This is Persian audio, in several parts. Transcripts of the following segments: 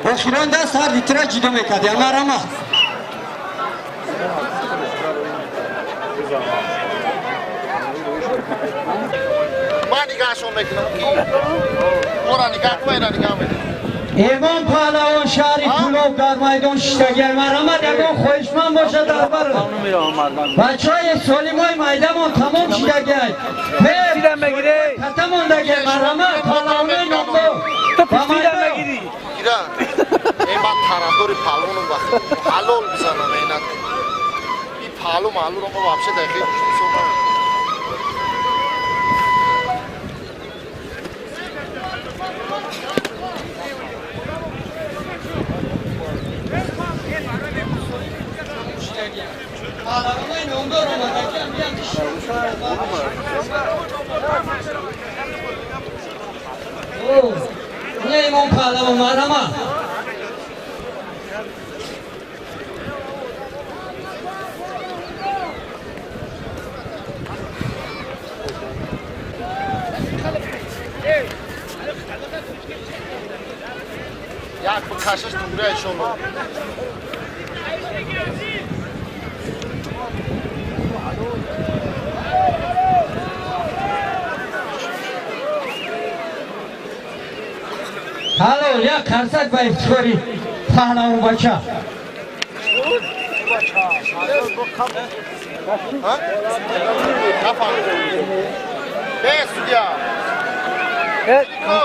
بخیران دست هر دیتره جیدو میکرد یا مرمه من نگاهشون میکنم برا نگاه کن اینا نگاه میکنم امام پهلوان شهری پولوب در میدان شتگر مرمد اگه خویشمن باشه در بر بچه های سالیم های میدان تمام شدگر پیستیدن بگیری کتا موندگر مرمد پهلوان نمدو تو پیستیدن بگیری گیرا این بعد طرفدار پهلوانم وقت حلال بزنم اینا این پهلو معلو رو ما واپس دقیقه گوشتی نه امام پهلوان مرمد یک بکشش دوره شما حالا یک کرسک با افتخاری پهلوان بچه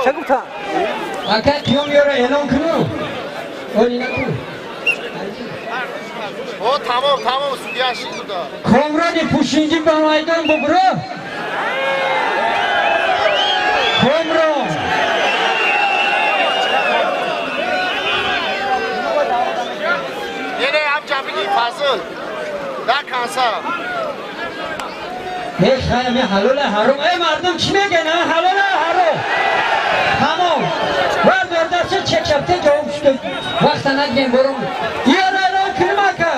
چه گفتن؟ اگر کیوم یاره اعلام کنو اولی نکنو تمام سودیه شید بوده کامرانی پوشینجی به میدان ببرو کامران نه هم جمعی فضل نه کنسا خیلی حلال حرام ای مردم چی میگه نه حلال حرام تمام و دردست چه چپته جواب شده وقت نگیم برم یه اعلام کنیم اکا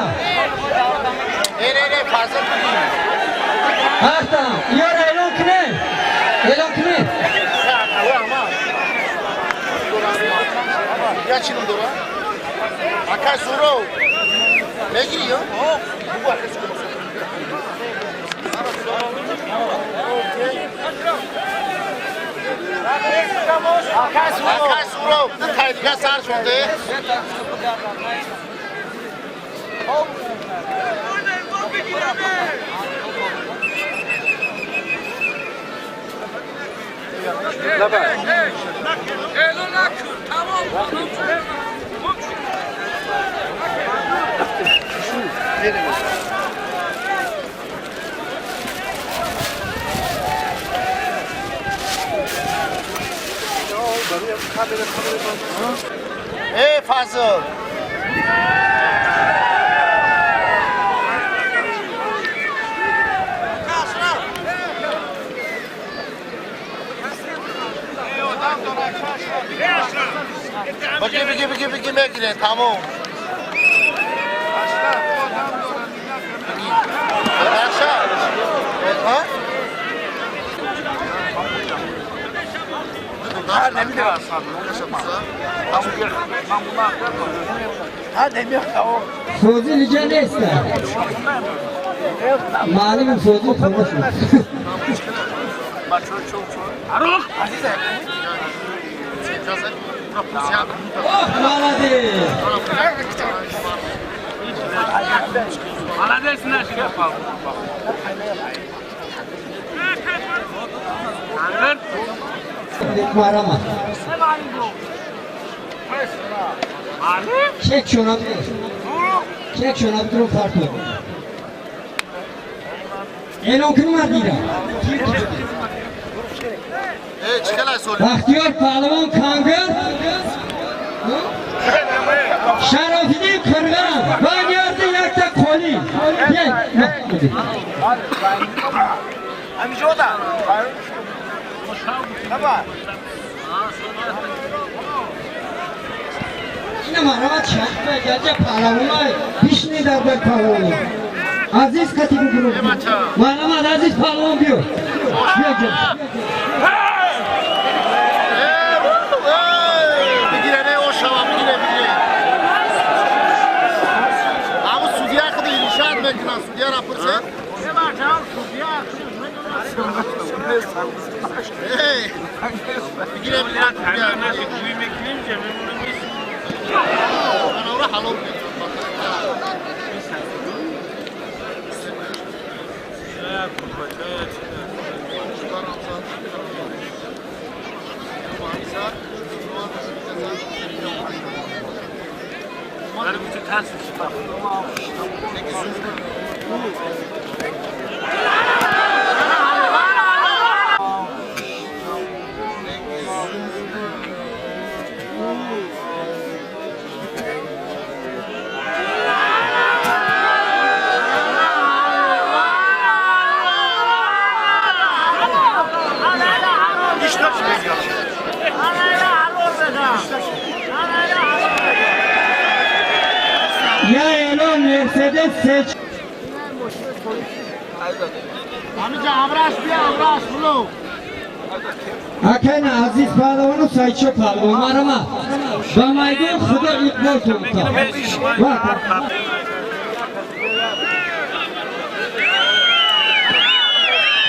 نه فضل کنیم اختم یه اعلام کنه یا چی نم دورا اکا سورو نگیری یا بگو اکا سورو آکای سورو تایدیگه سر شده ای فضل بگی میگیره تمام فوزی لیجه نیست معلوم فوزی خواهد شد Молодец, наш Гапал. مرمد چک شونم رو فرق کنم اعلام کنم مردیره بختیار پهلوان کانگر شرافیدین کرگان بانیارده یک تا کولی همیشه بودم این مرمد شخص بگرده پهلوان های پیش نیدر بر پهلوان عزیز کتی بگرو مرمد عزیز پهلوان بیو بیا جد بگیره من حلال یا اعلان مرسدس سچ همینجا امراش بیا امراش بلو اکن عزیز پهلوان و سایچو پهلوان مرما با میدون خدا اقبال کنتا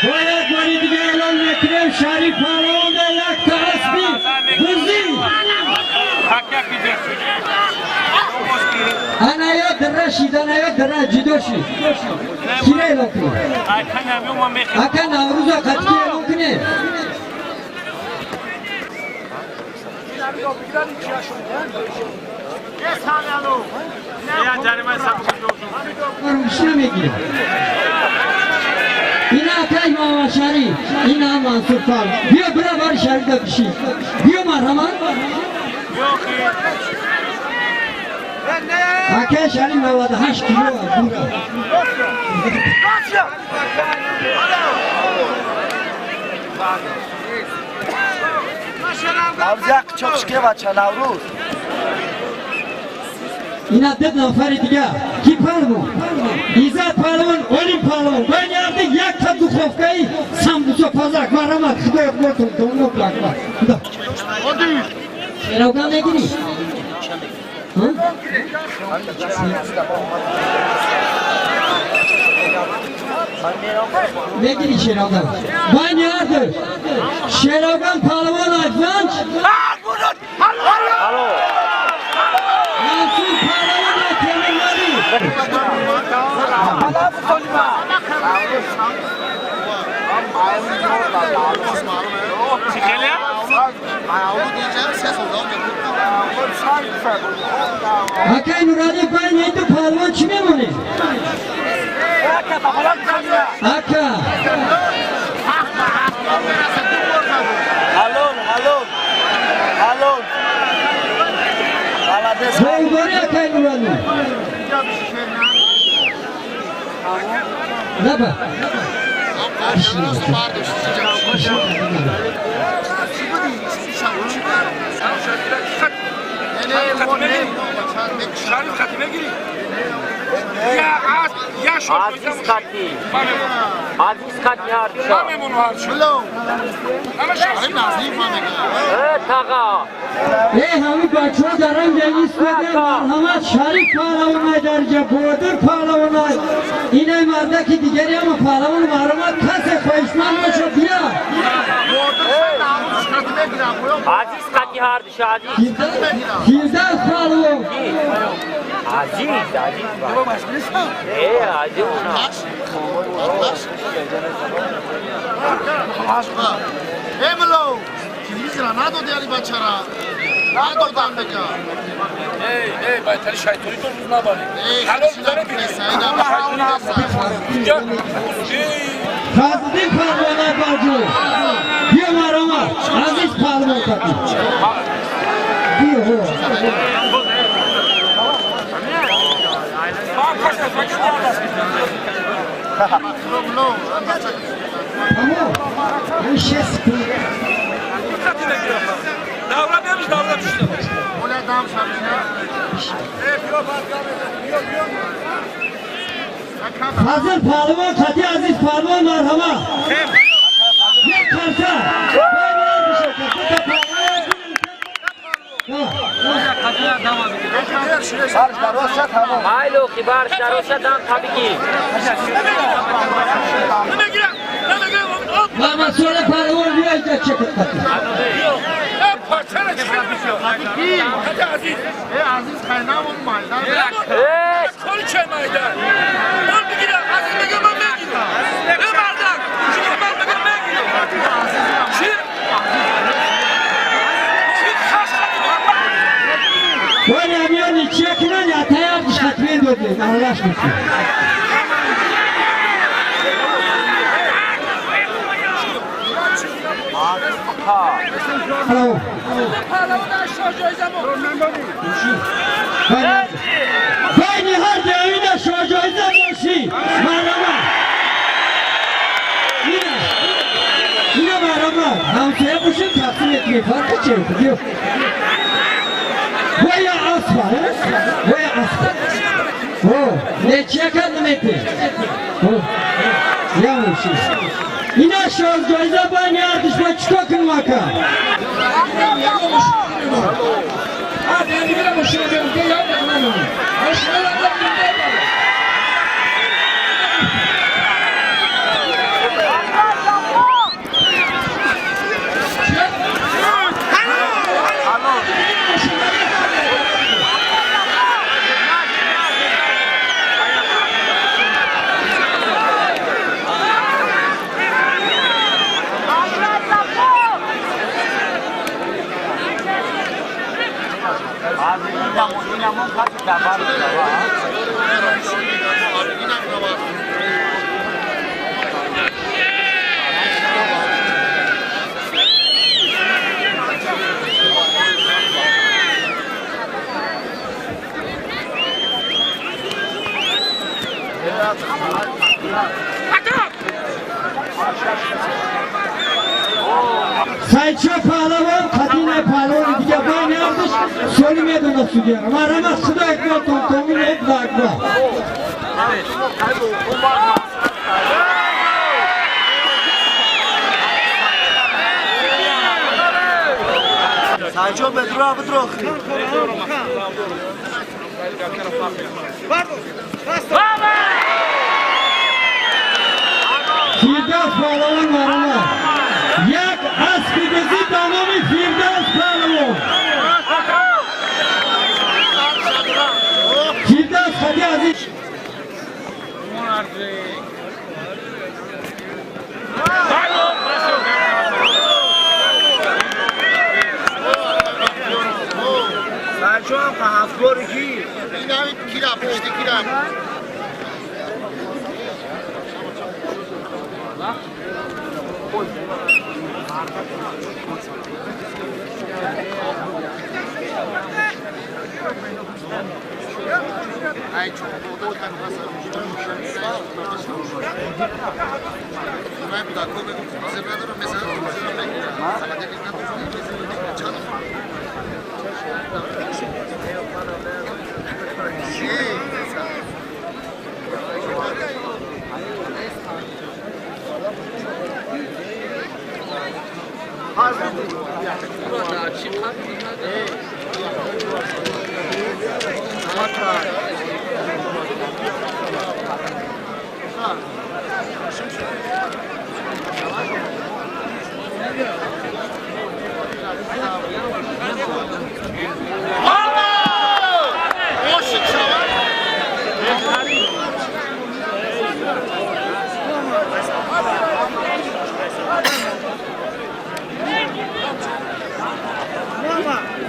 باید باری دیگه اعلان میکنیم شریف پهلوان به یک تا اسبی بزی انا یا درشید انا یا درش جدوشی کیره اعلان کنیم اکن نوروزا قطعی اعلان کنیم روشنه میگیرم این اکای ماما شریف این هم منصور فال بیا برا بار شریف دا بشی بیا مرحمان اکای شریف 98 کیلو بورا Navzak çok şike bacha Navruz. اینا 10 نفر دیگه کی پهلوان ایزد پهلوان اولی پهلوان من یارده یک تا دخوفکایی سمبوسا پزرک مرحمت خدا اقبال کن دونو بلک خدا شراوگان نگیری؟ نگیری شراوگان من یارده شراوگان پهلوان ادوانچ منصور پهلوان تمناری اکای نورانی پای این تو پهلوان چی میمونه؟ اکا Halon. زنگاری اکای نورانی نبا شریف خطی نگیری یا شد عزیز خطی عزیز خطی هر شا همه منو هر شد بلو همه شد نزدیک تاقا ای همین بچه ها دارم جنیس بده مرحمت شریف پهلوان های درجه بودر پهلوان های اینه مرده که دیگری هم پهلوان مرحمت کسی خویشمند باشه بیا عزیز خطی هر شا عزیز 17 پهلوان عزیز ای عزیز املو چیزی را ندادی علی بچه را ندادم بگم ای باید شیطانی تو روز نباری حلال بزنه اینجا فضلی پهلوان های باجو بیا مرحمت عزیز پهلوان کتی بیا هو تمام این شست davra demiş davra düştü. O ne dam şarjına? فضل پهلوان کتی عزیز پهلوان مرحمت یک خرسه haylo kibar şaroşa dam tabii ki Ne gire? Ne gire? Mama sonra pehlivan bir de çekip katı. Parçana çıkar. Hadi Aziz. Aziz kaynağı olmaydı. Kol çemaydı. Ol bir gire. Aziz begim ben gire. Ömer'den. Çünkü Ömer begim ben gire. Böyle bir içiye kiran ya tayar dışarıya döndü. Allah aşkına. Hello. Beni her devine şarjayda boşi. Merhaba. Yine merhaba. Hamsaya boşun taksim etmeyi fark ediyor. Veya asfal. Veya asfal. Ne çekendim etti. Yavrum şey. Yine şarjayda beni artışma çıkakın vaka. Hadi yeni bir boşuna benim de yapma lan onu. Aşağılarda bir de yapma. Sayçı pehlivan, Kadine pehlivan diye ben yapmış, söylemeye nasıl diyorum. Aramaz sıda ekmek, tomin hep da ekmek. Sayco Bedru abi drog. Firdevs pehlivan marama. Yak askı bizi tamamı Firdevs pehlivan. Firdevs hadi aziz. Sayco abi hafgor ki. این همین کیرم پشتی کیرم این چون بودو کنو هستم من بودا کوبه مثلا ندارم مثلا بگیرم سلام علیکم چانم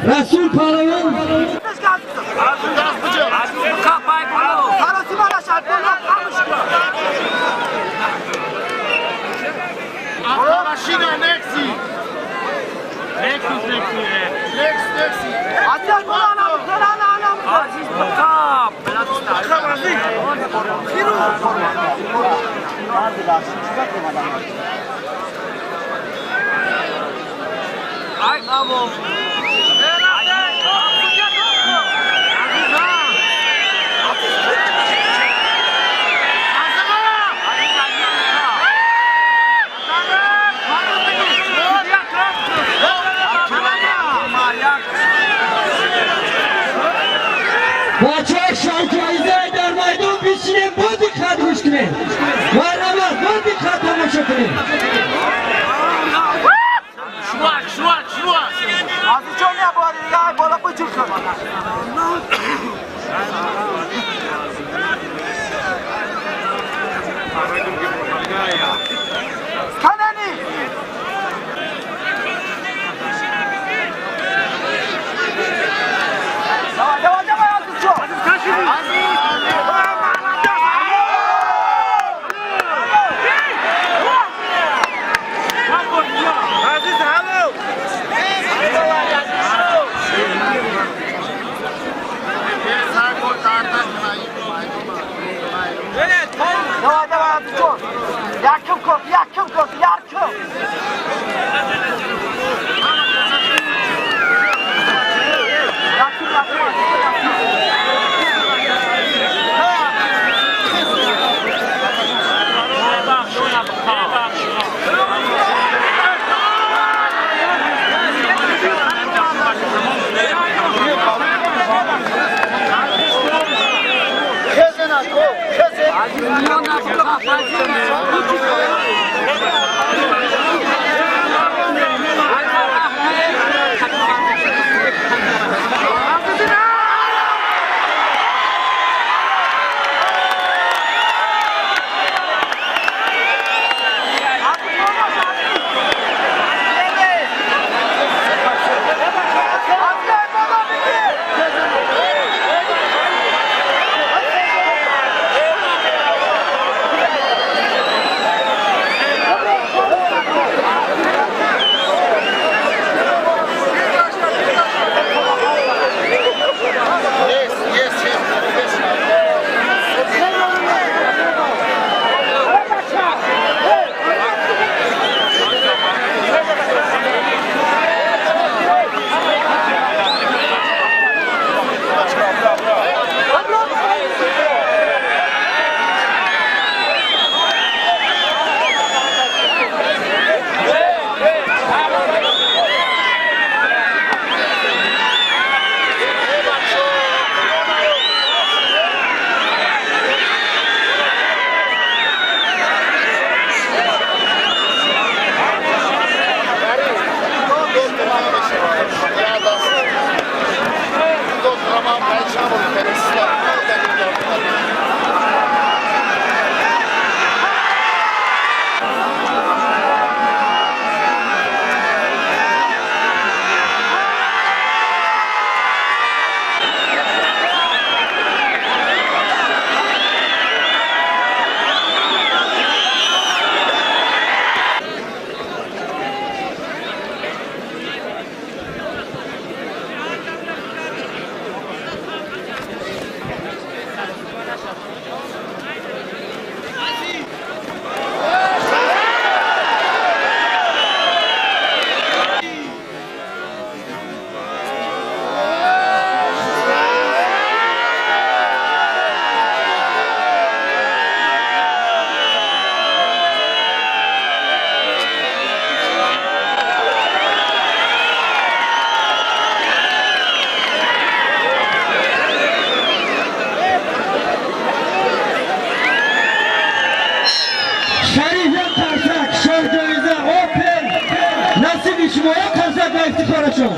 Resul pehlivan. Maşina Nexi. Nexi. Aziz bunu anam. Aziz bakam. Bakam Aziz. Firu. Hadi lan çıkacak mı adamlar? Ay bravo. Bahçe şarkıyızda eder maydun bir sinem bu dikkat hoş güne. Var ama bu dikkat ama çok güne. Aziz çok ne yapıyor? Ya bola bıçırsın. Kanani. Devam Aziz çok. Aziz halo. Devam Aziz çok. Yakın kop, yakın kop, yakın. اجتماعی کنسرت و افتخارشون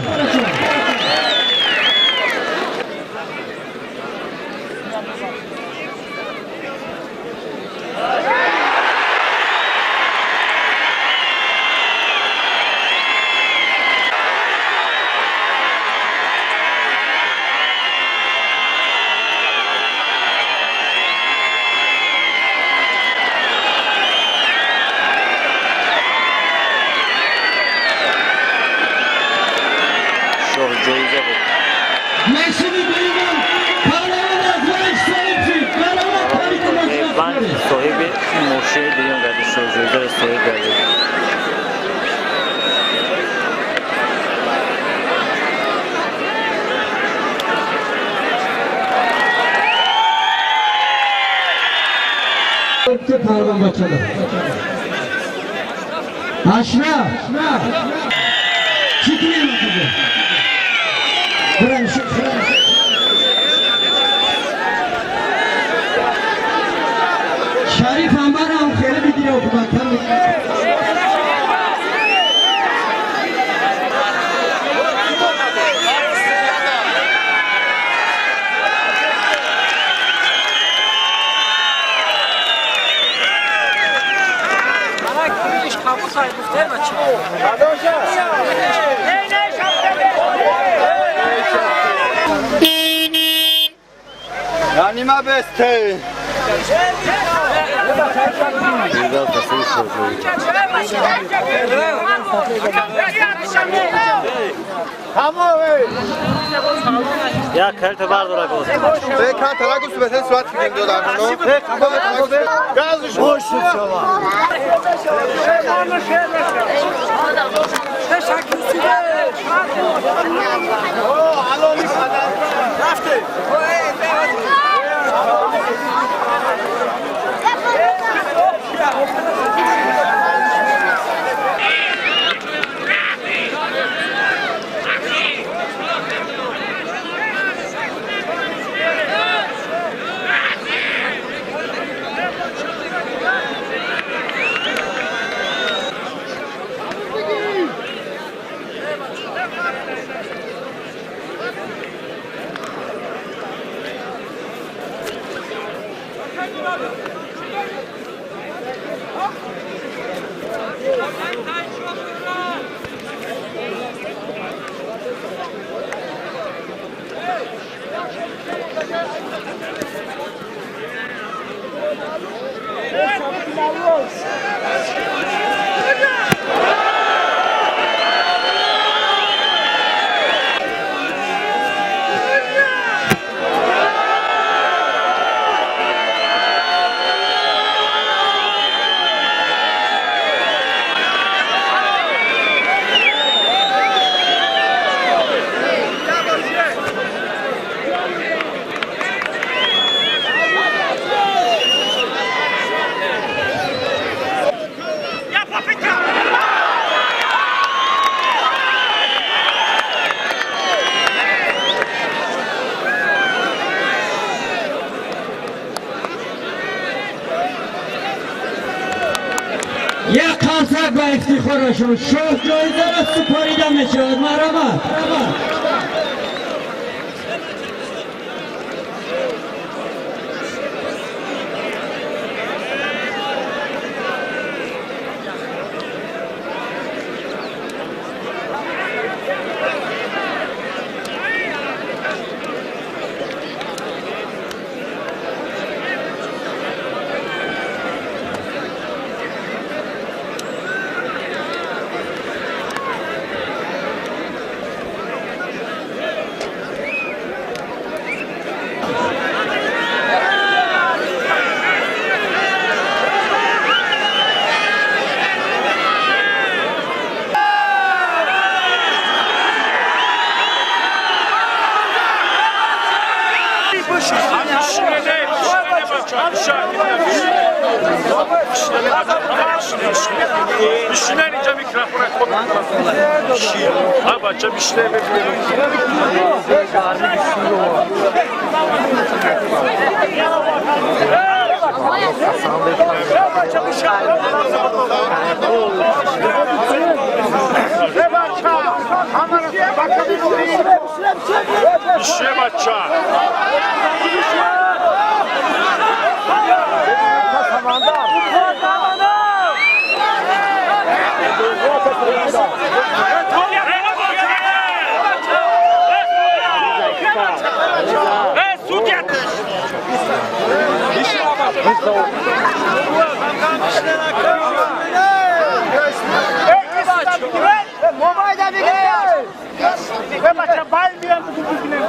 صاحب موشه دیگه قدر شوزویده صاحب قدر پروان بچه‌ها اشرف چی میگی برای شریف انبر هم خیلی میگیره و کمتر Yani ma beste. Tamam. Ya kalite var da olsun. Bekar taragus beten suat film dolar no. Gaz düş. Boş şova. Alo mi kadar. Rafte. یک خمسه با افتخارشون شوق جایزه را سپاریده میشود مرحبا. Düşünen ince mikrofona koyun. Ha bacım işte İşe bacca. Mobayda bir gel. Ve başa baymayan bu düzgünü.